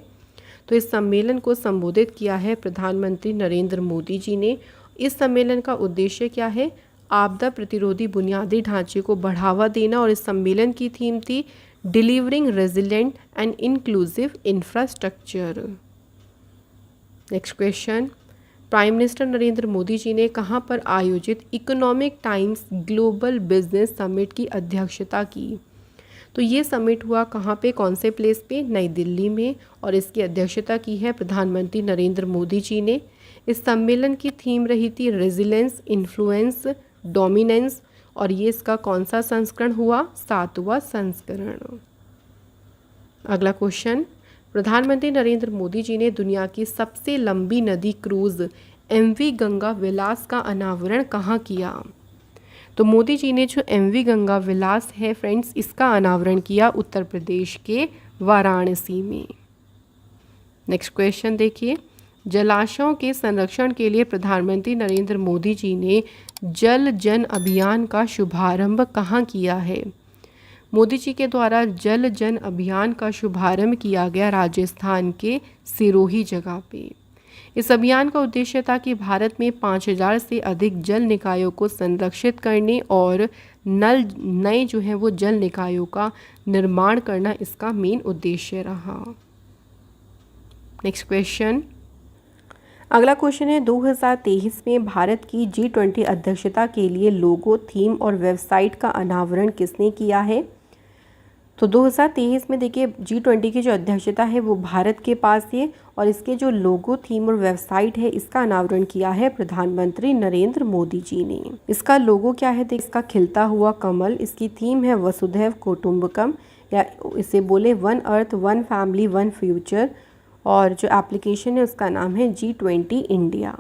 [SPEAKER 1] तो इस सम्मेलन को संबोधित किया है प्रधानमंत्री नरेंद्र मोदी जी ने। इस सम्मेलन का उद्देश्य क्या है? आपदा प्रतिरोधी बुनियादी ढांचे को बढ़ावा देना, और इस सम्मेलन की थीम थी delivering resilient and inclusive infrastructure. Next question, prime minister Narendra Modi ji ने कहां पर आयोजित Economic Times global business summit की अध्यक्षता की? तो ये समिट हुआ कहाँ पे, कौन से प्लेस पे? नई दिल्ली में, और इसकी अध्यक्षता की है प्रधानमंत्री नरेंद्र मोदी जी ने। इस सम्मेलन की थीम रही थी रेजिलेंस, इन्फ्लुएंस, डोमिनेंस, और ये इसका कौन सा संस्करण हुआ? 7वां संस्करण। अगला क्वेश्चन, प्रधानमंत्री नरेंद्र मोदी जी ने दुनिया की सबसे लंबी नदी क्रूज MV गंगा विलास का अनावरण कहाँ किया? तो मोदी जी ने जो MV गंगा विलास है फ्रेंड्स, इसका अनावरण किया उत्तर प्रदेश के वाराणसी में। नेक्स्ट क्वेश्चन देखिए, जलाशयों के संरक्षण के लिए प्रधानमंत्री नरेंद्र मोदी जी ने जल जन अभियान का शुभारंभ कहाँ किया है? मोदी जी के द्वारा जल जन अभियान का शुभारंभ किया गया राजस्थान के सिरोही जगह पे। इस अभियान का उद्देश्य था कि भारत में 5000 से अधिक जल निकायों को संरक्षित करने और नए जो है वो जल निकायों का निर्माण करना इसका मेन उद्देश्य रहा। नेक्स्ट क्वेश्चन, अगला क्वेश्चन है 2023 में भारत की G20 अध्यक्षता के लिए लोगो, थीम और वेबसाइट का अनावरण किसने किया है? तो 2023 में देखिए G20 की जो अध्यक्षता है वो भारत के पास है, और इसके जो लोगो, थीम और वेबसाइट है इसका अनावरण किया है प्रधानमंत्री नरेंद्र मोदी जी ने। इसका लोगो क्या है? देखिए, इसका खिलता हुआ कमल। इसकी थीम है वसुधैव कुटुंबकम, या इसे बोले one earth, one family, one future, और जो एप्लीकेशन है उसका नाम है G20 इंडिया।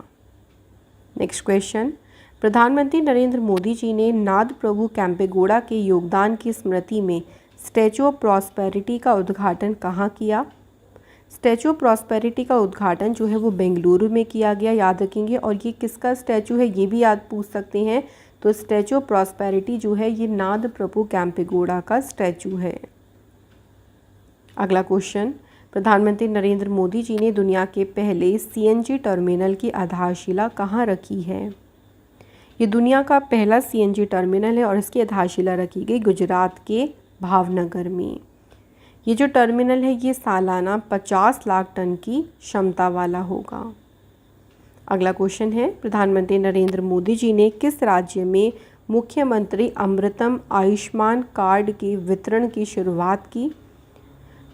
[SPEAKER 1] नेक्स्ट क्वेश्चन, प्रधानमंत्री नरेंद्र मोदी जी ने नाद प्रभु कैंपेगौड़ा के योगदान की स्मृति में स्टैचू ऑफ प्रॉस्पेरिटी का उद्घाटन कहाँ किया? स्टैचू ऑफ प्रॉस्पेरिटी का उद्घाटन जो है वो बेंगलुरु में किया गया, याद रखेंगे। और ये किसका स्टैचू है ये भी याद पूछ सकते हैं। तो स्टैचू ऑफ प्रॉस्पेरिटी जो है ये नाद प्रभु कैंपेगौड़ा का स्टैचू है। अगला क्वेश्चन, प्रधानमंत्री नरेंद्र मोदी जी ने दुनिया के पहले CNG टर्मिनल की आधारशिला कहाँ रखी है? ये दुनिया का पहला CNG टर्मिनल है और इसकी आधारशिला रखी गई गुजरात के भावनगर में। ये जो टर्मिनल है ये सालाना 50 लाख टन की क्षमता वाला होगा। अगला क्वेश्चन है, प्रधानमंत्री नरेंद्र मोदी जी ने किस राज्य में मुख्यमंत्री अमृतम आयुष्मान कार्ड के वितरण की शुरुआत की?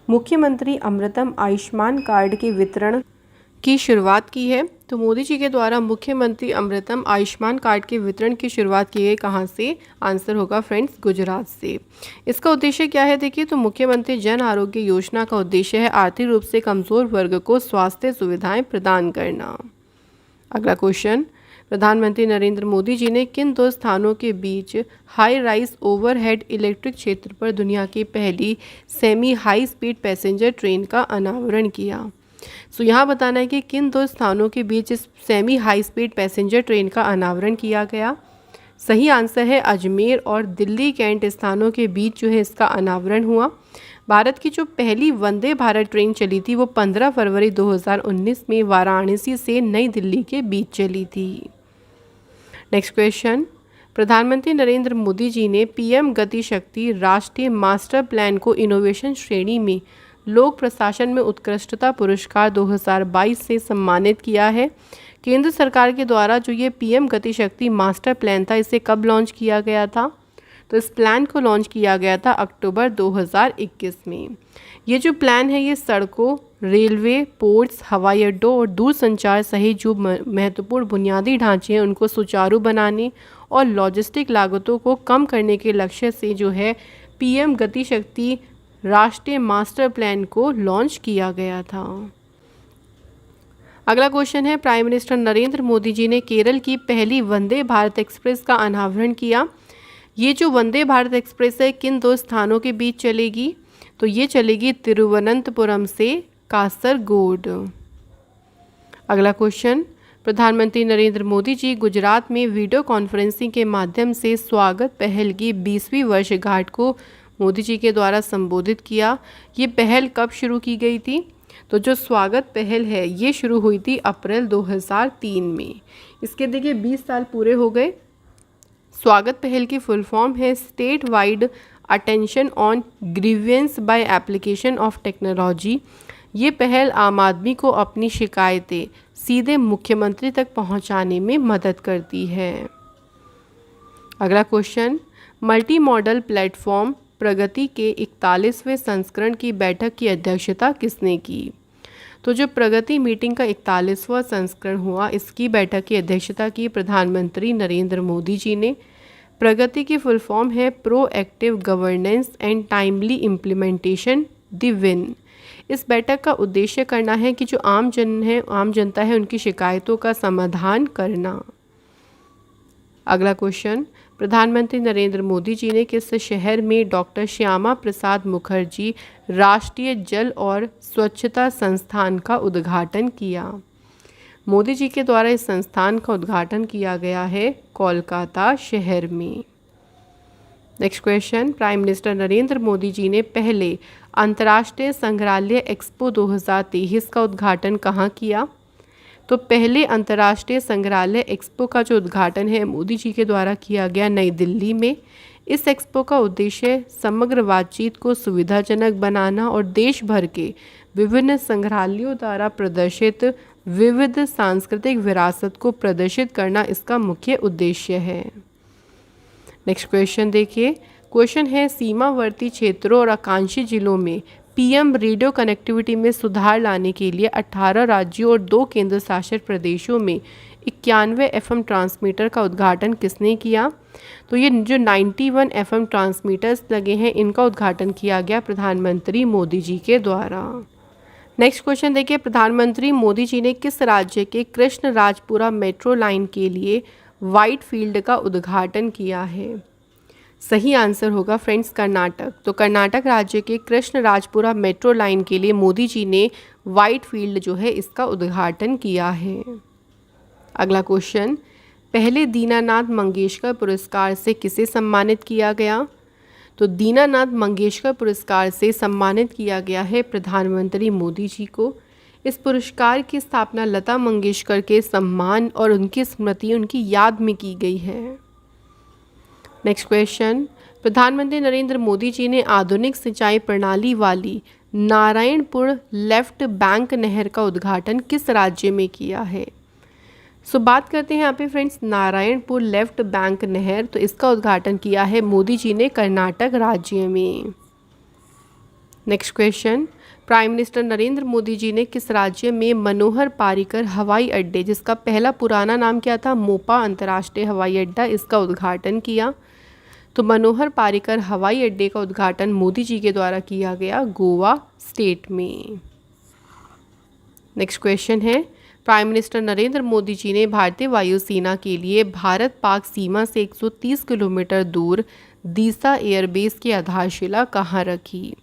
[SPEAKER 1] मुख्यमंत्री अमृतम आयुष्मान कार्ड के वितरण की शुरुआत की है। तो मोदी जी के द्वारा मुख्यमंत्री अमृतम आयुष्मान कार्ड के वितरण की शुरुआत की गई कहाँ से? आंसर होगा फ्रेंड्स गुजरात से। इसका उद्देश्य क्या है? देखिए, तो मुख्यमंत्री जन आरोग्य योजना का उद्देश्य है आर्थिक रूप से कमजोर वर्ग को स्वास्थ्य सुविधाएं प्रदान करना। अगला क्वेश्चन, प्रधानमंत्री नरेंद्र मोदी जी ने किन 2 स्थानों के बीच हाई राइज ओवरहेड इलेक्ट्रिक क्षेत्र पर दुनिया की पहली semi high speed passenger train का अनावरण किया? सो यहाँ बताना है कि किन 2 स्थानों के बीच इस semi high speed passenger train का अनावरण किया गया। सही आंसर है अजमेर और दिल्ली कैंट स्थानों के बीच जो है इसका अनावरण हुआ। भारत की जो पहली वंदे भारत ट्रेन चली थी वो 15 फरवरी 2019 में वाराणसी से नई दिल्ली के बीच चली थी। नेक्स्ट क्वेश्चन, प्रधानमंत्री नरेंद्र मोदी जी ने PM गति शक्ति राष्ट्रीय मास्टर प्लान को इनोवेशन श्रेणी में लोक प्रशासन में उत्कृष्टता पुरस्कार 2022 से सम्मानित किया है। केंद्र सरकार के द्वारा जो ये PM गति शक्ति मास्टर प्लान था इसे कब लॉन्च किया गया था? तो इस प्लान को लॉन्च किया गया था अक्टूबर 2021 में। ये जो प्लान है ये सड़कों, रेलवे, पोर्ट्स, हवाई अड्डों और दूरसंचार सहित जो महत्वपूर्ण बुनियादी ढांचे हैं उनको सुचारू बनाने और लॉजिस्टिक लागतों को कम करने के लक्ष्य से जो है PM गति शक्ति राष्ट्रीय मास्टर प्लान को लॉन्च किया गया था। अगला क्वेश्चन है, प्राइम मिनिस्टर नरेंद्र मोदी जी ने केरल की पहली वंदे भारत एक्सप्रेस का अनावरण किया। ये जो वंदे भारत एक्सप्रेस है किन 2 स्थानों के बीच चलेगी? तो ये चलेगी तिरुवनंतपुरम से कासरगोड। अगला क्वेश्चन, प्रधानमंत्री नरेंद्र मोदी जी गुजरात में वीडियो कॉन्फ्रेंसिंग के माध्यम से स्वागत पहल की 20वीं वर्षगांठ को मोदी जी के द्वारा संबोधित किया। ये पहल कब शुरू की गई थी? तो जो स्वागत पहल है ये शुरू हुई थी अप्रैल 2003 में। इसके देखिए 20 साल पूरे हो गए। स्वागत पहल की फुल फॉर्म है state wide attention on grievance by application of technology. ये पहल आम आदमी को अपनी शिकायतें सीधे मुख्यमंत्री तक पहुंचाने में मदद करती है। अगला क्वेश्चन, मल्टी मॉडल प्लेटफॉर्म प्रगति के 41वें संस्करण की बैठक की अध्यक्षता किसने की? तो जो प्रगति मीटिंग का 41वां संस्करण हुआ, इसकी बैठक की अध्यक्षता की प्रधानमंत्री नरेंद्र मोदी जी ने। प्रगति की फुल फॉर्म है proactive governance and timely implementation the win. इस बैठक का उद्देश्य करना है कि जो आम जनता है उनकी शिकायतों का समाधान करना। अगला क्वेश्चन, प्रधानमंत्री नरेंद्र मोदी जी ने किस शहर में डॉक्टर श्यामा प्रसाद मुखर्जी राष्ट्रीय जल और स्वच्छता संस्थान का उद्घाटन किया? मोदी जी के द्वारा इस संस्थान का उद्घाटन किया गया है कोलकाता शहर में। Next question, prime minister Narendra Modi ji ने पहले अंतर्राष्ट्रीय संग्रहालय एक्सपो 2023 का उद्घाटन कहाँ किया? तो पहले अंतर्राष्ट्रीय संग्रहालय एक्सपो का जो उद्घाटन है मोदी जी के द्वारा किया गया नई दिल्ली में। इस एक्सपो का उद्देश्य समग्र बातचीत को सुविधाजनक बनाना और देश भर के विभिन्न संग्रहालयों द्वारा प्रदर्शित विविध सांस्कृतिक विरासत को प्रदर्शित करना इसका मुख्य उद्देश्य है। नेक्स्ट क्वेश्चन देखिए, क्वेश्चन है सीमावर्ती क्षेत्रों और आकांक्षी जिलों में पीएम रेडियो कनेक्टिविटी में सुधार लाने के लिए 18 राज्यों और 2 केंद्र शासित प्रदेशों में 91 एफएम ट्रांसमीटर का उद्घाटन किसने किया? तो ये जो 91 एफएम ट्रांसमीटर्स लगे हैं इनका उद्घाटन किया गया प्रधानमंत्री मोदी जी के द्वारा। नेक्स्ट क्वेश्चन देखिए, प्रधानमंत्री मोदी जी ने किस राज्य के कृष्ण राजपुरा मेट्रो लाइन के लिए व्हाइट फील्ड का उद्घाटन किया है? सही आंसर होगा फ्रेंड्स कर्नाटक। तो कर्नाटक राज्य के कृष्ण राजपुरा मेट्रो लाइन के लिए मोदी जी ने व्हाइट फील्ड जो है इसका उद्घाटन किया है। अगला क्वेश्चन, पहले दीनानाथ मंगेशकर पुरस्कार से किसे सम्मानित किया गया? तो दीनानाथ मंगेशकर पुरस्कार से सम्मानित किया गया है प्रधानमंत्री मोदी जी को। इस पुरस्कार की स्थापना लता मंगेशकर के सम्मान और उनकी स्मृति उनकी याद में की गई है। नेक्स्ट क्वेश्चन, प्रधानमंत्री नरेंद्र मोदी जी ने आधुनिक सिंचाई प्रणाली वाली नारायणपुर लेफ्ट बैंक नहर का उद्घाटन किस राज्य में किया है? सो बात करते हैं यहाँ पे फ्रेंड्स नारायणपुर लेफ्ट बैंक नहर, तो इसका उद्घाटन किया है मोदी जी ने कर्नाटक राज्य में। Next question, prime minister Narendra Modi ji ने किस राज्य में मनोहर पारिकर हवाई अड्डे, जिसका पहला पुराना नाम क्या था मोपा अंतर्राष्ट्रीय हवाई अड्डा, इसका उद्घाटन किया? तो मनोहर पारिकर हवाई अड्डे का उद्घाटन मोदी जी के द्वारा किया गया गोवा स्टेट में। नेक्स्ट क्वेश्चन है, प्राइम मिनिस्टर नरेंद्र मोदी जी ने भारतीय वायुसेना के लिए भारत पाक सीमा से 130 किलोमीटर दूर दीसा एयरबेस की आधारशिला कहाँ रखी?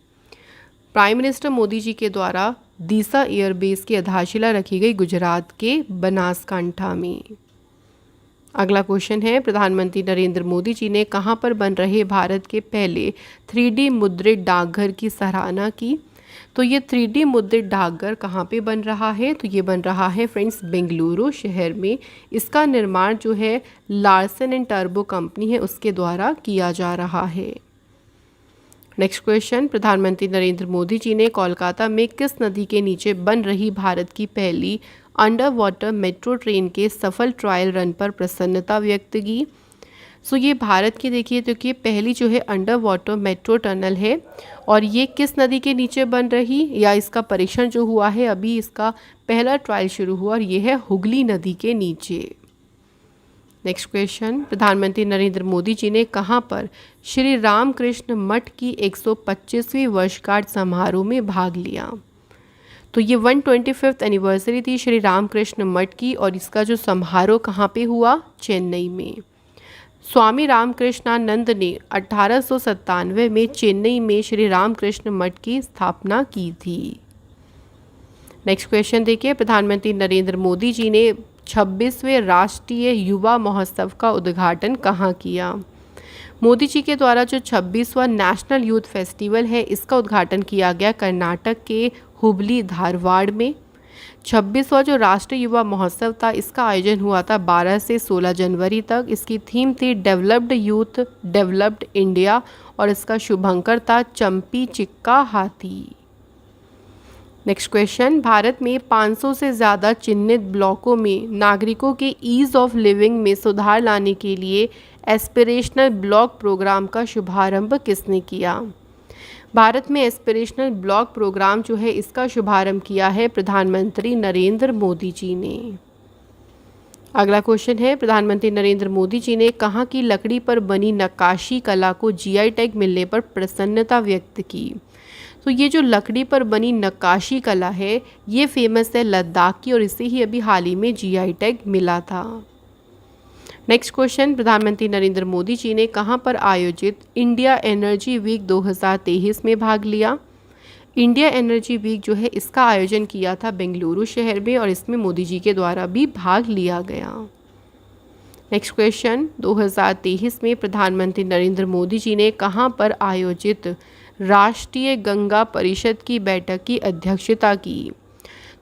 [SPEAKER 1] प्राइम मिनिस्टर मोदी जी के द्वारा दीसा एयरबेस की आधारशिला रखी गई गुजरात के बनासकांठा में। अगला क्वेश्चन है, प्रधानमंत्री नरेंद्र मोदी जी ने कहाँ पर बन रहे भारत के पहले 3D मुद्रित डाकघर की सराहना की? तो ये 3D मुद्रित डाकघर कहाँ पे बन रहा है? तो ये बन रहा है फ्रेंड्स बेंगलुरु शहर में। इसका निर्माण जो है लार्सन एंड टर्बो कंपनी है उसके द्वारा किया जा रहा है। नेक्स्ट क्वेश्चन, प्रधानमंत्री नरेंद्र मोदी जी ने कोलकाता में किस नदी के नीचे बन रही भारत की पहली अंडर वाटर मेट्रो ट्रेन के सफल ट्रायल रन पर प्रसन्नता व्यक्त की? सो ये भारत की देखिए तो कि पहली जो है अंडर वाटर मेट्रो टनल है और ये किस नदी के नीचे बन रही या इसका परीक्षण जो हुआ है अभी इसका पहला ट्रायल शुरू हुआ और ये है हुगली नदी के नीचे। नेक्स्ट क्वेश्चन, प्रधानमंत्री नरेंद्र मोदी जी ने कहाँ पर श्री रामकृष्ण मठ की 125वीं वर्षगांठ समारोह में भाग लिया? तो ये 125th एनिवर्सरी थी श्री रामकृष्ण मठ की और इसका जो समारोह कहाँ पे हुआ? चेन्नई में। स्वामी रामकृष्णानंद ने 1897 में चेन्नई में श्री रामकृष्ण मठ की स्थापना की थी। नेक्स्ट क्वेश्चन देखिए, प्रधानमंत्री नरेंद्र मोदी जी ने 26वें राष्ट्रीय युवा महोत्सव का उद्घाटन कहाँ किया? मोदी जी के द्वारा जो 26वां नेशनल यूथ फेस्टिवल है इसका उद्घाटन किया गया कर्नाटक के हुबली धारवाड़ में। 26वां जो राष्ट्रीय युवा महोत्सव था इसका आयोजन हुआ था 12 से 16 जनवरी तक। इसकी थीम थी डेवलप्ड यूथ डेवलप्ड इंडिया और इसका शुभंकर था चंपी चिक्का हाथी। नेक्स्ट क्वेश्चन, भारत में 500 से ज़्यादा चिन्हित ब्लॉकों में नागरिकों के ईज़ ऑफ लिविंग में सुधार लाने के लिए एस्पिरेशनल ब्लॉक प्रोग्राम का शुभारंभ किसने किया? भारत में एस्पिरेशनल ब्लॉक प्रोग्राम जो है इसका शुभारंभ किया है प्रधानमंत्री नरेंद्र मोदी जी ने। अगला क्वेश्चन है, प्रधानमंत्री नरेंद्र मोदी जी ने कहाँ की लकड़ी पर बनी नक्काशी कला को जीआई टैग मिलने पर प्रसन्नता व्यक्त की? तो ये जो लकड़ी पर बनी नक्काशी कला है ये फेमस है लद्दाख की और इसे ही अभी हाल ही में जीआई टैग मिला था। नेक्स्ट क्वेश्चन, प्रधानमंत्री नरेंद्र मोदी जी ने कहां पर आयोजित इंडिया एनर्जी वीक 2023 में भाग लिया? इंडिया एनर्जी वीक जो है इसका आयोजन किया था बेंगलुरु शहर में और इसमें मोदी जी के द्वारा भी भाग लिया गया। नेक्स्ट क्वेश्चन, 2023 में प्रधानमंत्री नरेंद्र मोदी जी ने कहां पर आयोजित राष्ट्रीय गंगा परिषद की बैठक की अध्यक्षता की?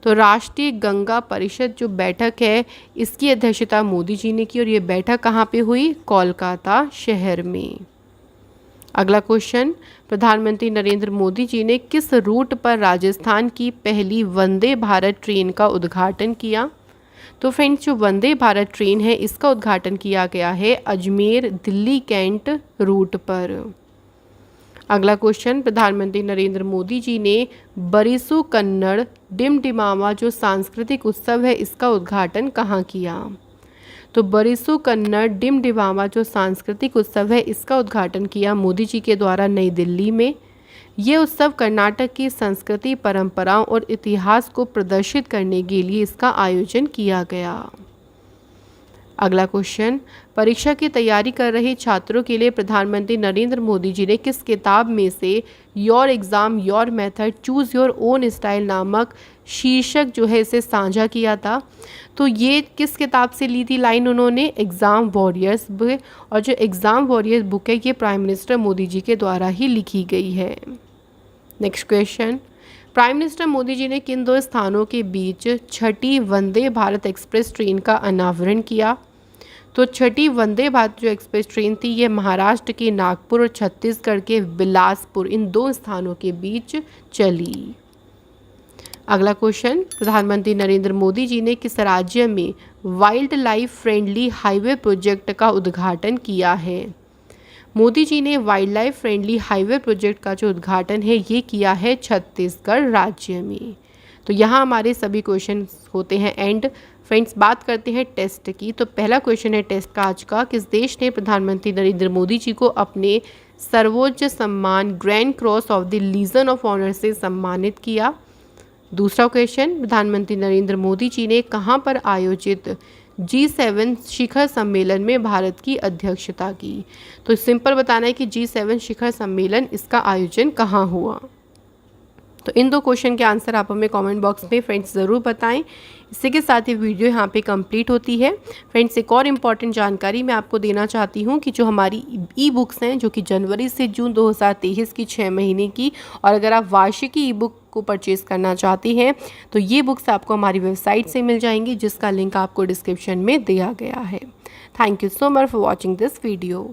[SPEAKER 1] तो राष्ट्रीय गंगा परिषद जो बैठक है इसकी अध्यक्षता मोदी जी ने की और ये बैठक कहाँ पे हुई? कोलकाता शहर में। अगला क्वेश्चन, प्रधानमंत्री नरेंद्र मोदी जी ने किस रूट पर राजस्थान की पहली वंदे भारत ट्रेन का उद्घाटन किया? तो फ्रेंड्स जो वंदे भारत ट्रेन है इसका उद्घाटन किया गया है अजमेर दिल्ली कैंट रूट पर। अगला क्वेश्चन, प्रधानमंत्री नरेंद्र मोदी जी ने बरिसु कन्नड़ डिमडिमामा जो सांस्कृतिक उत्सव है इसका उद्घाटन कहाँ किया? तो बरिसु कन्नड़ डिमडिमामा जो सांस्कृतिक उत्सव है इसका उद्घाटन किया मोदी जी के द्वारा नई दिल्ली में। ये उत्सव कर्नाटक की संस्कृति परंपराओं और इतिहास को प्रदर्शित करने के लिए इसका आयोजन किया गया। अगला क्वेश्चन, परीक्षा की तैयारी कर रहे छात्रों के लिए प्रधानमंत्री नरेंद्र मोदी जी ने किस किताब में से your exam your method choose your own style नामक शीर्षक जो है इसे साझा किया था? तो ये किस किताब से ली थी लाइन उन्होंने? Exam warriors book. और जो एग्ज़ाम वॉरियर्स बुक है ये प्राइम मिनिस्टर मोदी जी के द्वारा ही लिखी गई है। Next question, prime minister Modi ji ने किन दो स्थानों के बीच छठी वंदे भारत एक्सप्रेस ट्रेन का अनावरण किया? तो छठी वंदे भारत जो एक्सप्रेस ट्रेन थी ये महाराष्ट्र के नागपुर और छत्तीसगढ़ के बिलासपुर इन दो स्थानों के बीच चली। अगला क्वेश्चन, प्रधानमंत्री नरेंद्र मोदी जी ने किस राज्य में wild life friendly highway project का उद्घाटन किया है? मोदी जी ने wild life friendly highway project का जो उद्घाटन है ये किया है छत्तीसगढ़ राज्य में। तो यहाँ हमारे सभी क्वेश्चन होते हैं एंड। फ्रेंड्स बात करते हैं टेस्ट की। तो पहला क्वेश्चन है टेस्ट का आज का, किस देश ने प्रधानमंत्री नरेंद्र मोदी जी को अपने सर्वोच्च सम्मान Grand Cross of the Legion of Honour से सम्मानित किया? दूसरा क्वेश्चन, प्रधानमंत्री नरेंद्र मोदी जी ने कहाँ पर आयोजित G7 शिखर सम्मेलन में भारत की अध्यक्षता की? तो सिंपल बताना है कि G7 शिखर सम्मेलन इसका आयोजन कहाँ हुआ। तो इन दो क्वेश्चन के आंसर आप हमें कमेंट बॉक्स में फ्रेंड्स ज़रूर बताएं। इसी के साथ ही वीडियो यहाँ पे कंप्लीट होती है। फ्रेंड्स एक और इम्पॉर्टेंट जानकारी मैं आपको देना चाहती हूँ कि जो हमारी ई बुक्स हैं जो कि जनवरी से जून 2023 की 6 महीने की, और अगर आप वार्षिकी ई बुक को परचेज़ करना चाहती हैं तो ये बुक्स आपको हमारी वेबसाइट से मिल जाएंगी जिसका लिंक आपको डिस्क्रिप्शन में दिया गया है। Thank you so much for watching this video.